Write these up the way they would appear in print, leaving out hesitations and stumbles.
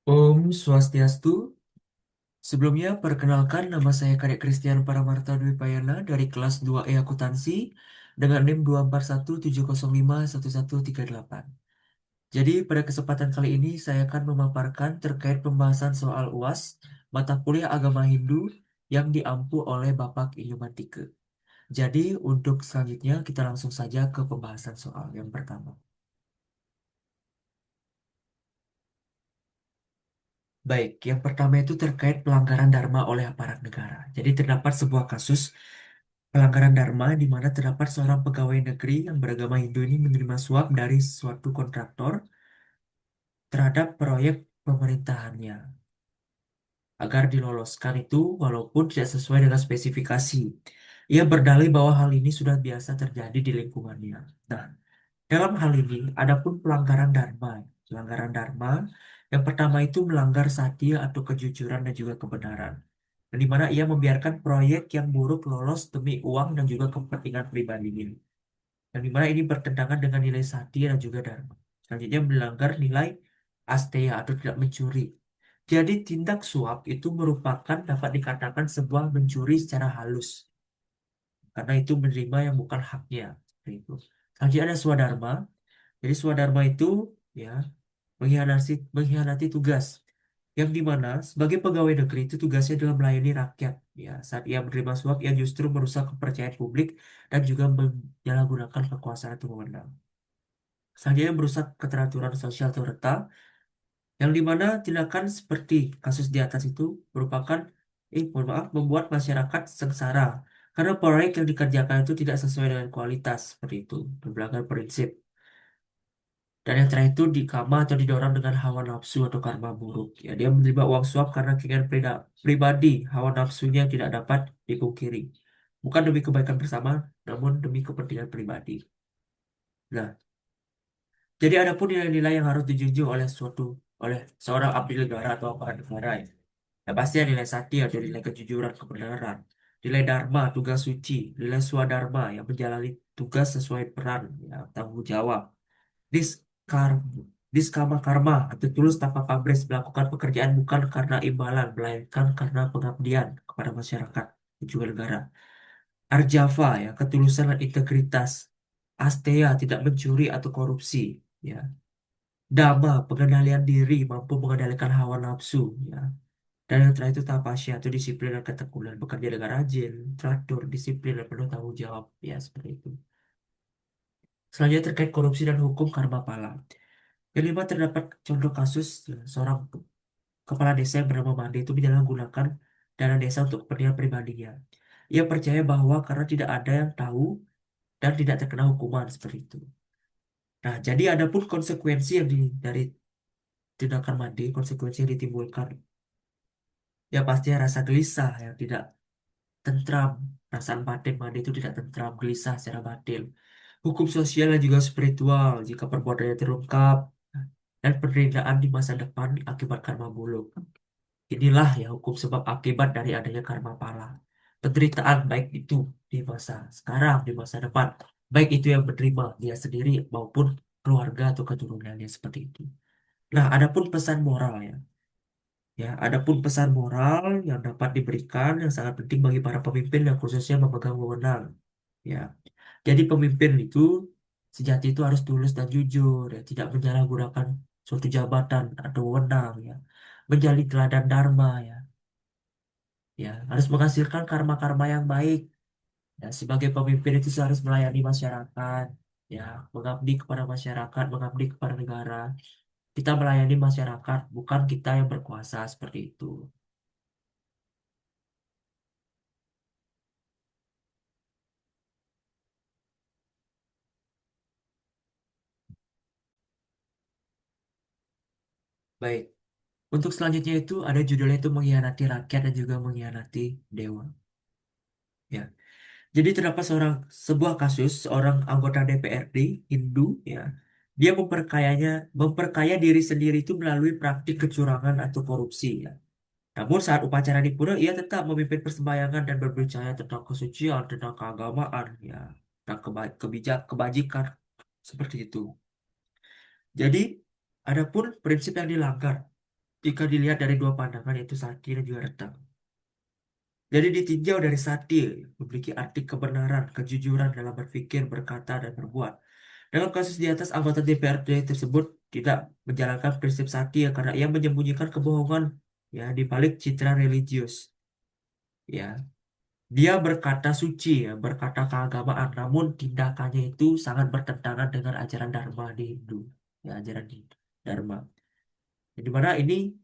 Om Swastiastu. Sebelumnya, perkenalkan nama saya Kadek Christian Paramarta Dwi Payana dari kelas 2E Akuntansi dengan NIM 24170511138. Jadi, pada kesempatan kali ini saya akan memaparkan terkait pembahasan soal UAS mata kuliah Agama Hindu yang diampu oleh Bapak Inyumantike. Jadi, untuk selanjutnya kita langsung saja ke pembahasan soal yang pertama. Baik, yang pertama itu terkait pelanggaran Dharma oleh aparat negara. Jadi terdapat sebuah kasus pelanggaran Dharma di mana terdapat seorang pegawai negeri yang beragama Hindu ini menerima suap dari suatu kontraktor terhadap proyek pemerintahannya agar diloloskan itu walaupun tidak sesuai dengan spesifikasi. Ia berdalih bahwa hal ini sudah biasa terjadi di lingkungannya. Nah, dalam hal ini, adapun pelanggaran Dharma. Pelanggaran Dharma yang pertama itu melanggar satya atau kejujuran dan juga kebenaran. Dan di mana ia membiarkan proyek yang buruk lolos demi uang dan juga kepentingan pribadinya. Yang di mana ini bertentangan dengan nilai satya dan juga dharma. Selanjutnya melanggar nilai asteya atau tidak mencuri. Jadi tindak suap itu merupakan dapat dikatakan sebuah mencuri secara halus. Karena itu menerima yang bukan haknya. Seperti itu. Selanjutnya ada swadharma. Jadi swadharma itu ya mengkhianati tugas yang dimana sebagai pegawai negeri itu tugasnya adalah melayani rakyat. Ya, saat ia menerima suap, ia justru merusak kepercayaan publik dan juga menyalahgunakan kekuasaan atau wewenang. Selanjutnya merusak keteraturan sosial atau reta, yang dimana tindakan seperti kasus di atas itu merupakan, mohon maaf, membuat masyarakat sengsara karena proyek yang dikerjakan itu tidak sesuai dengan kualitas seperti itu, melanggar prinsip. Dan yang terakhir itu dikama atau didorong dengan hawa nafsu atau karma buruk. Ya, dia menerima uang suap karena keinginan pribadi, hawa nafsunya tidak dapat dipungkiri. Bukan demi kebaikan bersama, namun demi kepentingan pribadi. Nah, jadi adapun nilai-nilai yang harus dijunjung oleh seorang abdi negara atau aparat negara ya. Ya pasti ada nilai sakti atau nilai kejujuran, kebenaran, nilai dharma, tugas suci, nilai swadharma yang menjalani tugas sesuai peran, ya, tanggung jawab. Diskar, diskama karma atau tulus tanpa pamrih melakukan pekerjaan bukan karena imbalan, melainkan karena pengabdian kepada masyarakat dan juga negara. Arjava ya, ketulusan dan integritas. Asteya, tidak mencuri atau korupsi. Ya. Dhamma, pengendalian diri, mampu mengendalikan hawa nafsu. Ya. Dan yang terakhir itu tapasya, itu disiplin dan ketekunan, bekerja dengan rajin, teratur, disiplin dan penuh tanggung jawab. Ya, seperti itu. Selanjutnya terkait korupsi dan hukum karma pala. Yang lima terdapat contoh kasus seorang kepala desa yang bernama Made itu menyalahgunakan dana desa untuk kepentingan pribadinya. Ia percaya bahwa karena tidak ada yang tahu dan tidak terkena hukuman seperti itu. Nah, jadi ada pun konsekuensi dari tindakan Made, konsekuensi yang ditimbulkan. Ya pastinya rasa gelisah yang tidak tentram, perasaan batin Made itu tidak tentram, gelisah secara batin. Hukum sosial dan juga spiritual jika perbuatannya terungkap dan penderitaan di masa depan akibat karma buruk. Inilah ya hukum sebab akibat dari adanya karma pala. Penderitaan baik itu di masa sekarang, di masa depan. Baik itu yang menerima dia sendiri maupun keluarga atau keturunannya seperti itu. Nah, adapun pesan moral ya. Ya, adapun pesan moral yang dapat diberikan yang sangat penting bagi para pemimpin yang khususnya memegang wewenang. Ya, jadi pemimpin itu sejati itu harus tulus dan jujur, ya, tidak menyalahgunakan suatu jabatan atau wewenang, ya, menjalin teladan dharma, ya, ya, harus menghasilkan karma-karma yang baik. Ya, sebagai pemimpin itu harus melayani masyarakat, ya, mengabdi kepada masyarakat, mengabdi kepada negara. Kita melayani masyarakat, bukan kita yang berkuasa seperti itu. Baik. Untuk selanjutnya itu ada judulnya itu mengkhianati rakyat dan juga mengkhianati dewa. Ya. Jadi terdapat sebuah kasus seorang anggota DPRD Hindu ya. Dia memperkaya diri sendiri itu melalui praktik kecurangan atau korupsi ya. Namun saat upacara di pura ia tetap memimpin persembahyangan dan berbicara tentang kesucian, tentang keagamaan ya, tentang kebajikan seperti itu. Jadi adapun prinsip yang dilanggar. jika dilihat dari dua pandangan yaitu sati dan juga retang. Jadi ditinjau dari sati, memiliki arti kebenaran, kejujuran dalam berpikir, berkata, dan berbuat. Dalam kasus di atas, anggota DPRD tersebut tidak menjalankan prinsip sati ya, karena ia menyembunyikan kebohongan ya di balik citra religius. Ya, dia berkata suci ya, berkata keagamaan, namun tindakannya itu sangat bertentangan dengan ajaran Dharma di Hindu, ya ajaran di Dharma. Jadi mana ini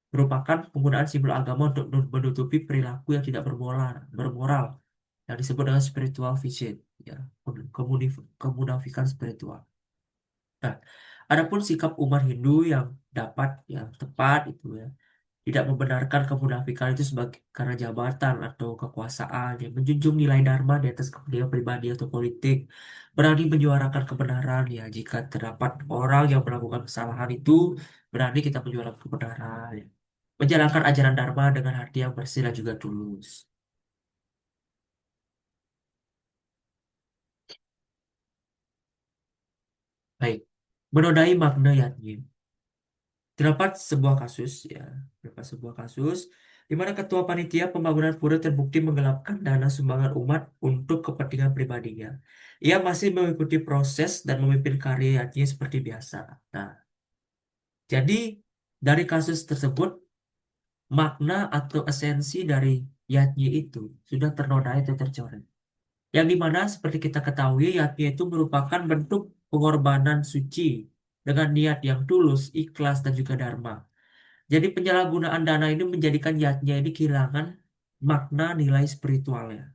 merupakan penggunaan simbol agama untuk menutupi perilaku yang tidak bermoral yang disebut dengan spiritual vision, ya, kemunafikan spiritual. Nah, adapun sikap umat Hindu yang dapat, yang tepat itu ya, tidak membenarkan kemunafikan itu sebagai karena jabatan atau kekuasaan, yang menjunjung nilai dharma di atas kepentingan pribadi atau politik, berani menyuarakan kebenaran ya jika terdapat orang yang melakukan kesalahan itu berani kita menyuarakan kebenaran, ya. Menjalankan ajaran dharma dengan hati yang bersih dan juga tulus. Baik, menodai makna yatnya. Terdapat sebuah kasus ya, terdapat sebuah kasus di mana ketua panitia pembangunan pura terbukti menggelapkan dana sumbangan umat untuk kepentingan pribadinya. Ia masih mengikuti proses dan memimpin karyanya seperti biasa. Nah, jadi dari kasus tersebut makna atau esensi dari yatnya itu sudah ternodai atau tercoreng. Yang dimana seperti kita ketahui yatnya itu merupakan bentuk pengorbanan suci dengan niat yang tulus, ikhlas dan juga dharma. Jadi penyalahgunaan dana ini menjadikan yatnya ini kehilangan makna nilai spiritualnya.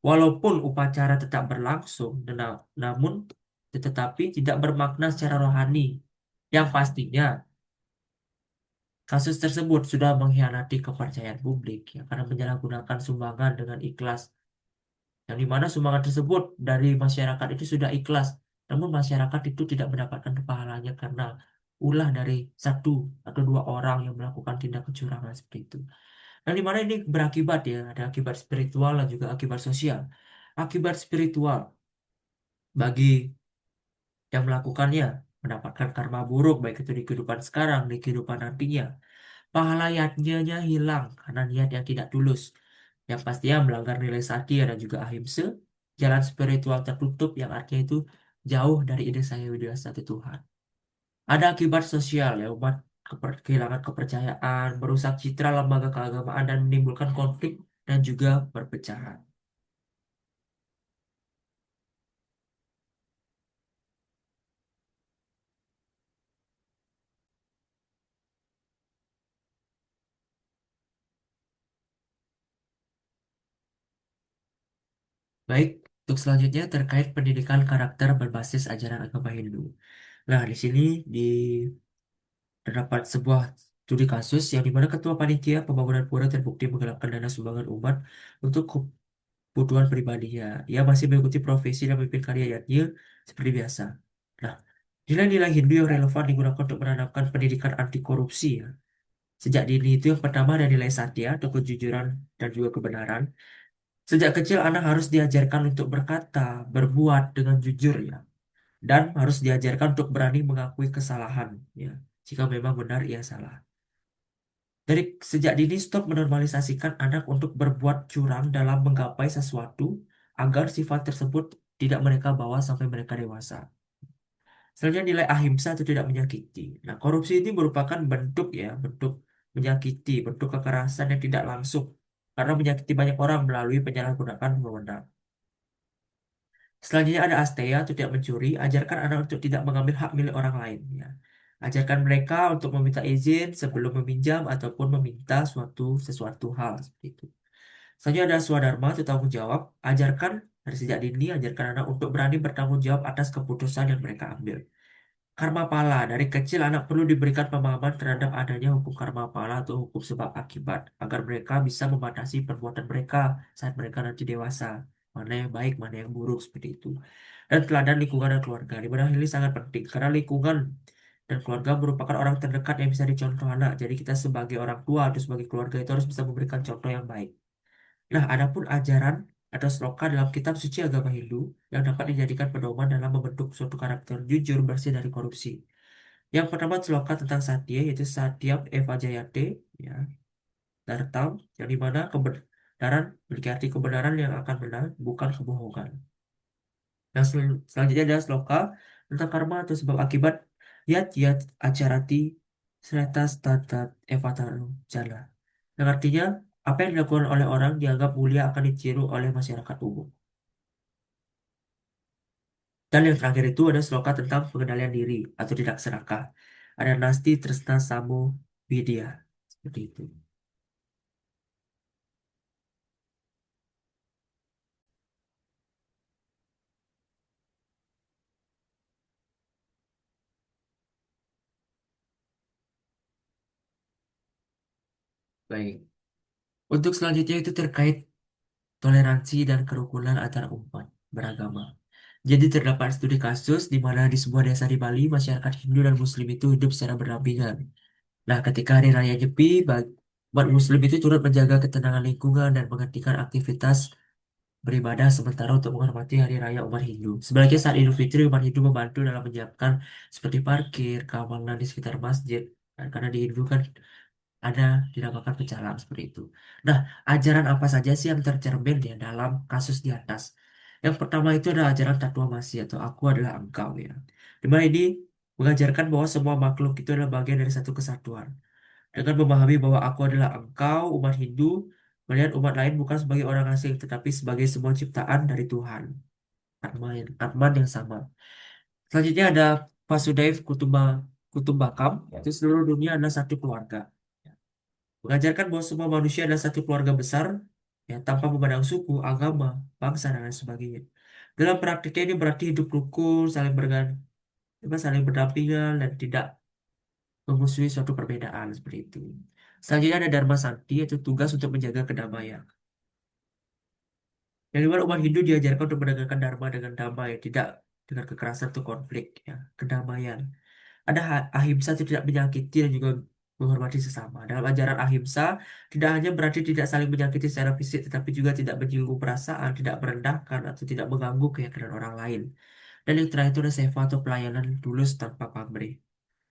Walaupun upacara tetap berlangsung, namun tetapi tidak bermakna secara rohani. Yang pastinya kasus tersebut sudah mengkhianati kepercayaan publik ya, karena menyalahgunakan sumbangan dengan ikhlas. Yang dimana sumbangan tersebut dari masyarakat itu sudah ikhlas, namun masyarakat itu tidak mendapatkan pahalanya karena ulah dari satu atau dua orang yang melakukan tindak kecurangan seperti itu. Yang dimana ini berakibat ya, ada akibat spiritual dan juga akibat sosial. Akibat spiritual bagi yang melakukannya mendapatkan karma buruk baik itu di kehidupan sekarang, di kehidupan nantinya. Pahala yajnya hilang karena niat yang tidak tulus. Yang pastinya melanggar nilai satya dan juga ahimsa, jalan spiritual tertutup yang artinya itu jauh dari ide saya Widya satu Tuhan. Ada akibat sosial ya, umat kehilangan kepercayaan, merusak citra lembaga keagamaan dan menimbulkan konflik dan juga perpecahan. Baik, untuk selanjutnya terkait pendidikan karakter berbasis ajaran agama Hindu. Nah, di sini terdapat sebuah studi kasus yang dimana ketua panitia pembangunan pura terbukti menggelapkan dana sumbangan umat untuk kebutuhan pribadinya. Ia masih mengikuti profesi dan memimpin karyanya seperti biasa. Nah, nilai-nilai Hindu yang relevan digunakan untuk menanamkan pendidikan anti korupsi ya. Sejak dini itu yang pertama ada nilai satya atau kejujuran dan juga kebenaran. Sejak kecil anak harus diajarkan untuk berkata, berbuat dengan jujur ya. Dan harus diajarkan untuk berani mengakui kesalahan ya. Jika memang benar ia salah. Dari sejak dini stop menormalisasikan anak untuk berbuat curang dalam menggapai sesuatu agar sifat tersebut tidak mereka bawa sampai mereka dewasa. Selanjutnya nilai ahimsa itu tidak menyakiti. Nah, korupsi ini merupakan bentuk ya, bentuk menyakiti, bentuk kekerasan yang tidak langsung karena menyakiti banyak orang melalui penyalahgunaan wewenang. Selanjutnya ada asteya itu tidak mencuri, ajarkan anak untuk tidak mengambil hak milik orang lain ya. Ajarkan mereka untuk meminta izin sebelum meminjam ataupun meminta sesuatu hal seperti itu. Selanjutnya ada swadharma itu tanggung jawab, ajarkan dari sejak dini ajarkan anak untuk berani bertanggung jawab atas keputusan yang mereka ambil. Karma pala, dari kecil anak perlu diberikan pemahaman terhadap adanya hukum karma pala atau hukum sebab akibat agar mereka bisa membatasi perbuatan mereka saat mereka nanti dewasa. Mana yang baik, mana yang buruk seperti itu. Dan teladan lingkungan dan keluarga. Di mana ini sangat penting karena lingkungan dan keluarga merupakan orang terdekat yang bisa dicontoh anak. Jadi kita sebagai orang tua atau sebagai keluarga itu harus bisa memberikan contoh yang baik. Nah, adapun ajaran atau sloka dalam kitab suci agama Hindu yang dapat dijadikan pedoman dalam membentuk suatu karakter jujur bersih dari korupsi. Yang pertama sloka tentang Satya, yaitu Satyam Eva Jayate, ya, Dartam, yang dimana kebenaran memiliki arti kebenaran yang akan benar, bukan kebohongan. Yang selanjutnya adalah sloka tentang karma atau sebab akibat, Yat Yat Acarati Sretas Tatat Evataru Jala. Yang artinya, apa yang dilakukan oleh orang dianggap mulia akan ditiru oleh masyarakat umum. Dan yang terakhir itu ada sloka tentang pengendalian diri atau tidak serakah. Ada Nasti Tresna Samo Vidya. Seperti itu. Baik. Untuk selanjutnya itu terkait toleransi dan kerukunan antar umat beragama. Jadi terdapat studi kasus di mana di sebuah desa di Bali, masyarakat Hindu dan Muslim itu hidup secara berdampingan. Nah, ketika hari raya Nyepi, umat Muslim itu turut menjaga ketenangan lingkungan dan menghentikan aktivitas beribadah sementara untuk menghormati hari raya umat Hindu. Sebaliknya saat Idul Fitri, umat Hindu membantu dalam menyiapkan seperti parkir, keamanan di sekitar masjid. Dan karena di Hindu kan ada dinamakan pecalang seperti itu. Nah, ajaran apa saja sih yang tercermin ya dalam kasus di atas? Yang pertama itu adalah ajaran Tatua Masi atau aku adalah engkau ya. Di mana ini mengajarkan bahwa semua makhluk itu adalah bagian dari satu kesatuan. Dengan memahami bahwa aku adalah engkau, umat Hindu, melihat umat lain bukan sebagai orang asing, tetapi sebagai sebuah ciptaan dari Tuhan. Atman yang sama. Selanjutnya ada Vasudev Kutumbakam, yaitu seluruh dunia adalah satu keluarga. Mengajarkan bahwa semua manusia adalah satu keluarga besar, ya, tanpa memandang suku, agama, bangsa, dan lain sebagainya. Dalam praktiknya ini berarti hidup rukun, saling berdampingan, dan tidak memusuhi suatu perbedaan seperti itu. Selanjutnya ada Dharma Sakti, yaitu tugas untuk menjaga kedamaian. Yang dimana umat Hindu diajarkan untuk menegakkan Dharma dengan damai, tidak dengan kekerasan atau konflik, ya, kedamaian. Ada ahimsa itu tidak menyakiti dan juga menghormati sesama. Dalam ajaran ahimsa, tidak hanya berarti tidak saling menyakiti secara fisik, tetapi juga tidak menyinggung perasaan, tidak merendahkan, atau tidak mengganggu keyakinan orang lain. Dan yang terakhir itu ada seva atau pelayanan tulus tanpa pamrih.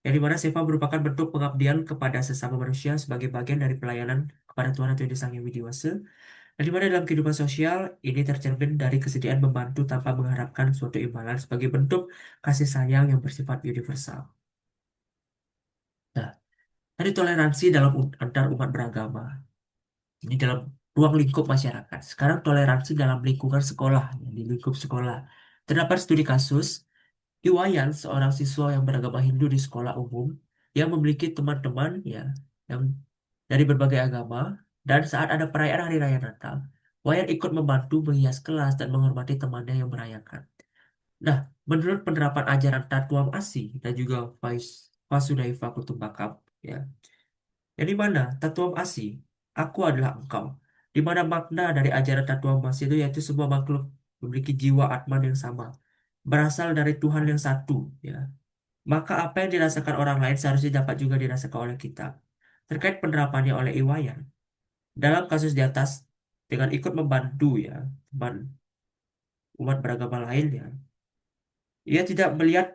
Yang dimana seva merupakan bentuk pengabdian kepada sesama manusia sebagai bagian dari pelayanan kepada Tuhan atau Yang Sang Hyang Widi Wasa. Dan dimana dalam kehidupan sosial, ini tercermin dari kesediaan membantu tanpa mengharapkan suatu imbalan sebagai bentuk kasih sayang yang bersifat universal. Nah, tadi toleransi dalam antar umat beragama. Ini dalam ruang lingkup masyarakat. Sekarang toleransi dalam lingkungan sekolah, ya, di lingkup sekolah. Terdapat studi kasus Iwayan, seorang siswa yang beragama Hindu di sekolah umum, yang memiliki teman-teman ya yang dari berbagai agama, dan saat ada perayaan Hari Raya Natal, Wayan ikut membantu menghias kelas dan menghormati temannya yang merayakan. Nah, menurut penerapan ajaran Tatuam Asi dan juga Vasudhaiva Kutumbakam, ya, yang di mana Tatuam Asi, aku adalah engkau. Di mana makna dari ajaran Tatuam Asi itu yaitu semua makhluk memiliki jiwa Atman yang sama, berasal dari Tuhan yang satu, ya. Maka apa yang dirasakan orang lain seharusnya dapat juga dirasakan oleh kita. Terkait penerapannya oleh Iwayan, dalam kasus di atas, dengan ikut membantu ya, teman umat beragama lainnya, ia tidak melihat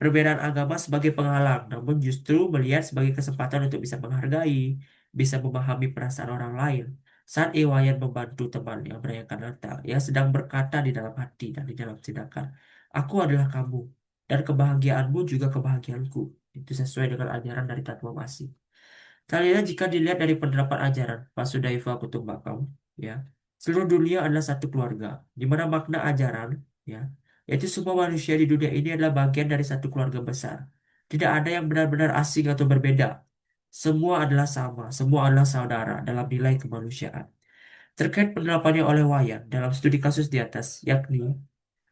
perbedaan agama sebagai penghalang, namun justru melihat sebagai kesempatan untuk bisa menghargai, bisa memahami perasaan orang lain. Saat Iwayan membantu teman yang merayakan Natal, ia sedang berkata di dalam hati dan di dalam tindakan, aku adalah kamu, dan kebahagiaanmu juga kebahagiaanku. Itu sesuai dengan ajaran dari Tatwa Masih. Selanjutnya, jika dilihat dari penerapan ajaran Vasudhaiva Kutumbakam, ya, seluruh dunia adalah satu keluarga, di mana makna ajaran, ya, yaitu semua manusia di dunia ini adalah bagian dari satu keluarga besar. Tidak ada yang benar-benar asing atau berbeda. Semua adalah sama, semua adalah saudara dalam nilai kemanusiaan. Terkait penerapannya oleh Wayan dalam studi kasus di atas, yakni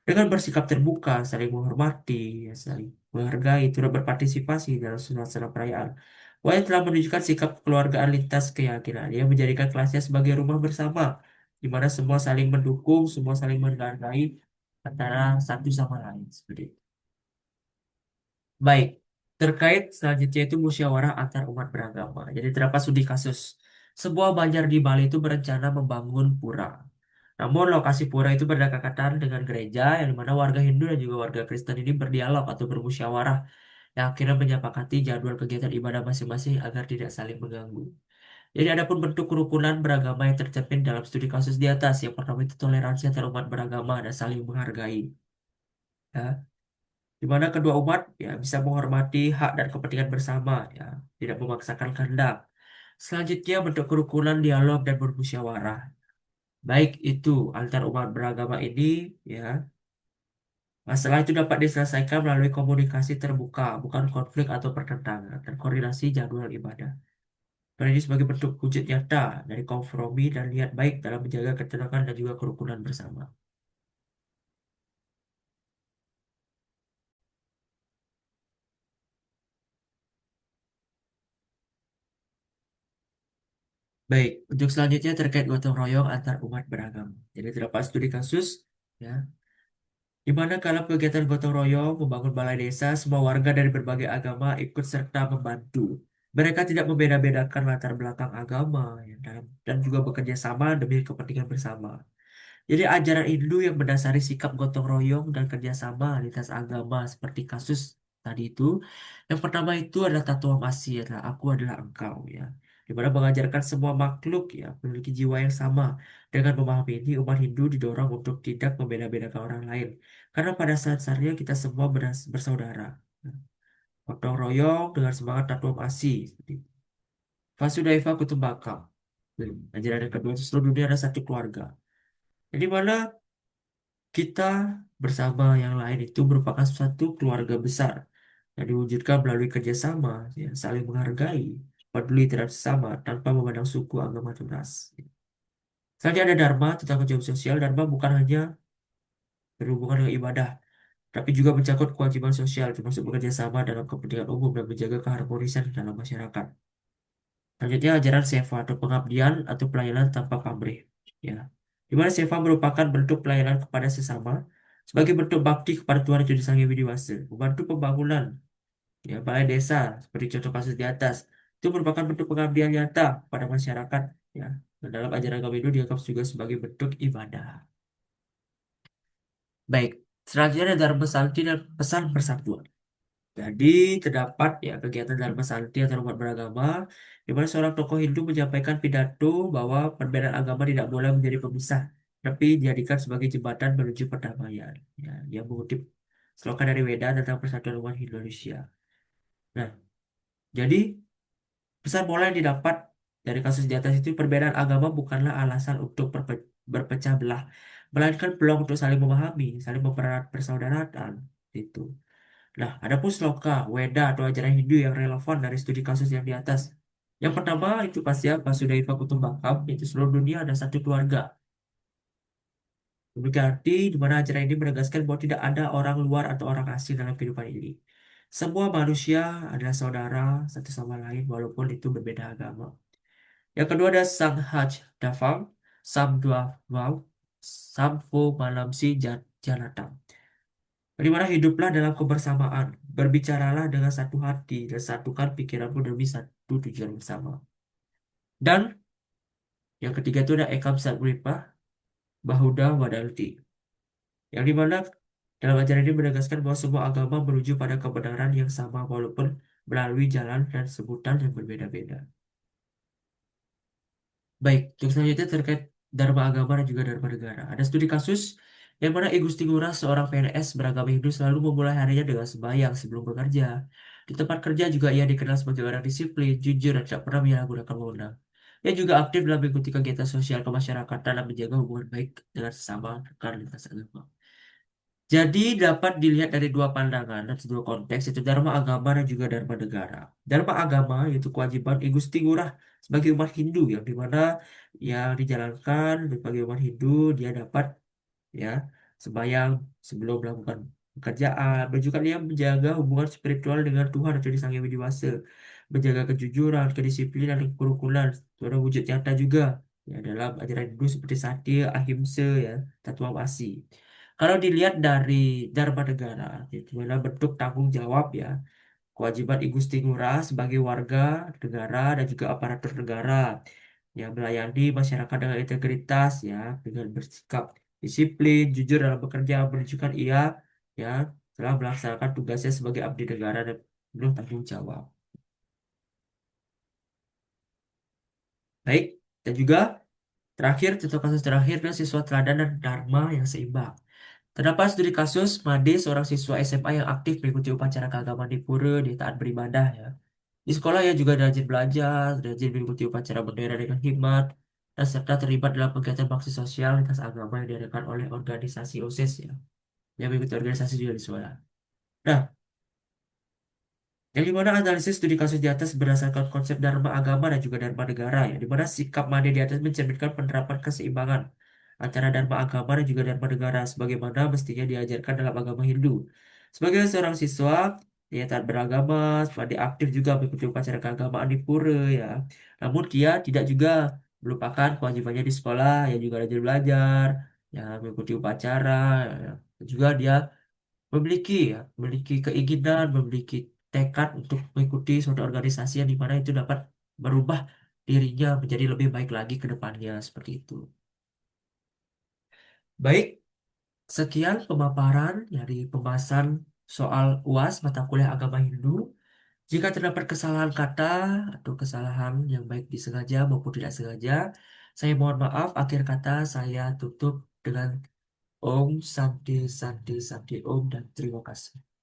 dengan bersikap terbuka, saling menghormati, ya, saling menghargai, turut berpartisipasi dalam suasana perayaan. Wyatt telah menunjukkan sikap kekeluargaan lintas keyakinan. Ia menjadikan kelasnya sebagai rumah bersama, di mana semua saling mendukung, semua saling menghargai antara satu sama lain. Seperti itu. Baik, terkait selanjutnya itu musyawarah antar umat beragama. Jadi terdapat studi kasus. Sebuah banjar di Bali itu berencana membangun pura. Namun lokasi pura itu berdekatan dengan gereja yang dimana warga Hindu dan juga warga Kristen ini berdialog atau bermusyawarah yang akhirnya menyepakati jadwal kegiatan ibadah masing-masing agar tidak saling mengganggu. Jadi ada pun bentuk kerukunan beragama yang tercermin dalam studi kasus di atas. Yang pertama itu toleransi antar umat beragama dan saling menghargai. Ya, di mana kedua umat ya bisa menghormati hak dan kepentingan bersama, ya, tidak memaksakan kehendak. Selanjutnya bentuk kerukunan dialog dan bermusyawarah. Baik itu antar umat beragama ini, ya, masalah itu dapat diselesaikan melalui komunikasi terbuka, bukan konflik atau pertentangan, dan koordinasi jadwal ibadah. Dan ini sebagai bentuk wujud nyata dari kompromi dan niat baik dalam menjaga ketenangan dan juga kerukunan bersama. Baik, untuk selanjutnya terkait gotong royong antar umat beragama. Jadi terdapat studi kasus, ya, di mana dalam kegiatan gotong royong membangun balai desa, semua warga dari berbagai agama ikut serta membantu. Mereka tidak membeda-bedakan latar belakang agama, ya, dan juga bekerja sama demi kepentingan bersama. Jadi ajaran Hindu yang mendasari sikap gotong royong dan kerjasama lintas agama seperti kasus tadi itu. Yang pertama itu adalah Tattva Masih, adalah aku adalah engkau, ya. Di mana mengajarkan semua makhluk ya memiliki jiwa yang sama. Dengan memahami ini, umat Hindu didorong untuk tidak membeda-bedakan orang lain. Karena pada saat-saatnya kita semua bersaudara. Gotong royong dengan semangat Tattva Masih. Seperti itu. Vasudhaiva Kutumbakam. Ajaran yang kedua itu seluruh dunia ada satu keluarga. Jadi mana kita bersama yang lain itu merupakan suatu keluarga besar yang diwujudkan melalui kerjasama, ya, saling menghargai, peduli terhadap sesama tanpa memandang suku, agama, atau ras. Selanjutnya ada Dharma tentang kerjaan sosial. Dharma bukan hanya berhubungan dengan ibadah, tapi juga mencakup kewajiban sosial, termasuk bekerja sama dalam kepentingan umum dan menjaga keharmonisan dalam masyarakat. Selanjutnya ajaran seva atau pengabdian atau pelayanan tanpa pamrih. Ya, di mana seva merupakan bentuk pelayanan kepada sesama sebagai bentuk bakti kepada Tuhan yang Sang Hyang Widi Wasa, membantu pembangunan ya balai desa seperti contoh kasus di atas itu merupakan bentuk pengabdian nyata pada masyarakat, ya. Dan dalam ajaran agama Hindu dianggap juga sebagai bentuk ibadah. Baik, selanjutnya ada Dharma Santi dan pesan persatuan. Jadi terdapat ya kegiatan Dharma Santi antar umat beragama di mana seorang tokoh Hindu menyampaikan pidato bahwa perbedaan agama tidak boleh menjadi pemisah, tapi dijadikan sebagai jembatan menuju perdamaian. Ya, dia mengutip slogan dari Weda tentang persatuan umat Indonesia. Nah, jadi pesan moral yang didapat dari kasus di atas itu perbedaan agama bukanlah alasan untuk berpecah belah, melainkan peluang untuk saling memahami, saling mempererat persaudaraan. Itu. Nah, ada pun sloka, Weda atau ajaran Hindu yang relevan dari studi kasus yang di atas. Yang pertama itu pasti apa? Sudah Kutumbakam, yaitu seluruh dunia ada satu keluarga. Demikian arti di mana ajaran ini menegaskan bahwa tidak ada orang luar atau orang asing dalam kehidupan ini. Semua manusia adalah saudara satu sama lain walaupun itu berbeda agama. Yang kedua ada Sanghaj Davang, Samdua Wow, Sampo Malamsi Janatang. Di mana hiduplah dalam kebersamaan, berbicaralah dengan satu hati, dan satukan pikiranmu demi satu tujuan bersama. Dan yang ketiga itu ada Ekam Satwripa, Bahuda Wadalti. Yang dimana dalam ajaran ini menegaskan bahwa semua agama menuju pada kebenaran yang sama walaupun melalui jalan dan sebutan yang berbeda-beda. Baik, yang selanjutnya terkait Dharma agama dan juga Dharma negara. Ada studi kasus yang mana I Gusti Ngurah, seorang PNS beragama Hindu, selalu memulai harinya dengan sembahyang sebelum bekerja. Di tempat kerja juga ia dikenal sebagai orang disiplin, jujur, dan tidak pernah menyalahgunakan wewenang. Ia juga aktif dalam mengikuti kegiatan sosial kemasyarakatan dan menjaga hubungan baik dengan sesama rekan lintas agama. Jadi dapat dilihat dari dua pandangan dan dua konteks, itu Dharma agama dan juga Dharma negara. Dharma agama yaitu kewajiban I Gusti Ngurah sebagai umat Hindu yang dimana yang dijalankan sebagai umat Hindu, dia dapat ya sembahyang sebelum melakukan pekerjaan, dan juga dia menjaga hubungan spiritual dengan Tuhan atau di Sang Hyang Widi Wasa, menjaga kejujuran, kedisiplinan, dan kerukunan itu wujud nyata juga ya dalam ajaran Hindu seperti Satya, Ahimsa, ya, Tattva Wasi. Kalau dilihat dari Dharma negara, itu adalah bentuk tanggung jawab ya, kewajiban I Gusti Ngurah sebagai warga negara dan juga aparatur negara yang melayani masyarakat dengan integritas, ya, dengan bersikap disiplin, jujur dalam bekerja, menunjukkan ia ya telah melaksanakan tugasnya sebagai abdi negara dan penuh tanggung jawab. Baik, dan juga terakhir, contoh kasus terakhir adalah siswa teladan dan dharma yang seimbang. Terdapat studi kasus Made, seorang siswa SMA yang aktif mengikuti upacara keagamaan di pura, di taat beribadah ya. Di sekolah ia juga rajin belajar, rajin mengikuti upacara bendera dengan hikmat, dan serta terlibat dalam kegiatan bakti sosial lintas agama yang diadakan oleh organisasi OSIS ya. Yang mengikuti organisasi juga di sekolah. Nah, yang dimana analisis studi kasus di atas berdasarkan konsep dharma agama dan juga dharma negara ya, di mana sikap Made di atas mencerminkan penerapan keseimbangan antara dharma agama dan juga dharma negara sebagaimana mestinya diajarkan dalam agama Hindu. Sebagai seorang siswa, dia taat beragama, Made aktif juga mengikuti upacara keagamaan di pura ya. Namun dia tidak juga melupakan kewajibannya di sekolah, yang juga rajin belajar, ya mengikuti upacara, ya. Dan juga dia memiliki keinginan, memiliki tekad untuk mengikuti suatu organisasi yang dimana itu dapat merubah dirinya menjadi lebih baik lagi ke depannya seperti itu. Baik, sekian pemaparan dari pembahasan soal UAS mata kuliah agama Hindu. Jika terdapat kesalahan kata atau kesalahan yang baik disengaja maupun tidak sengaja, saya mohon maaf. Akhir kata saya tutup dengan Om Santi Santi Santi Om dan terima kasih.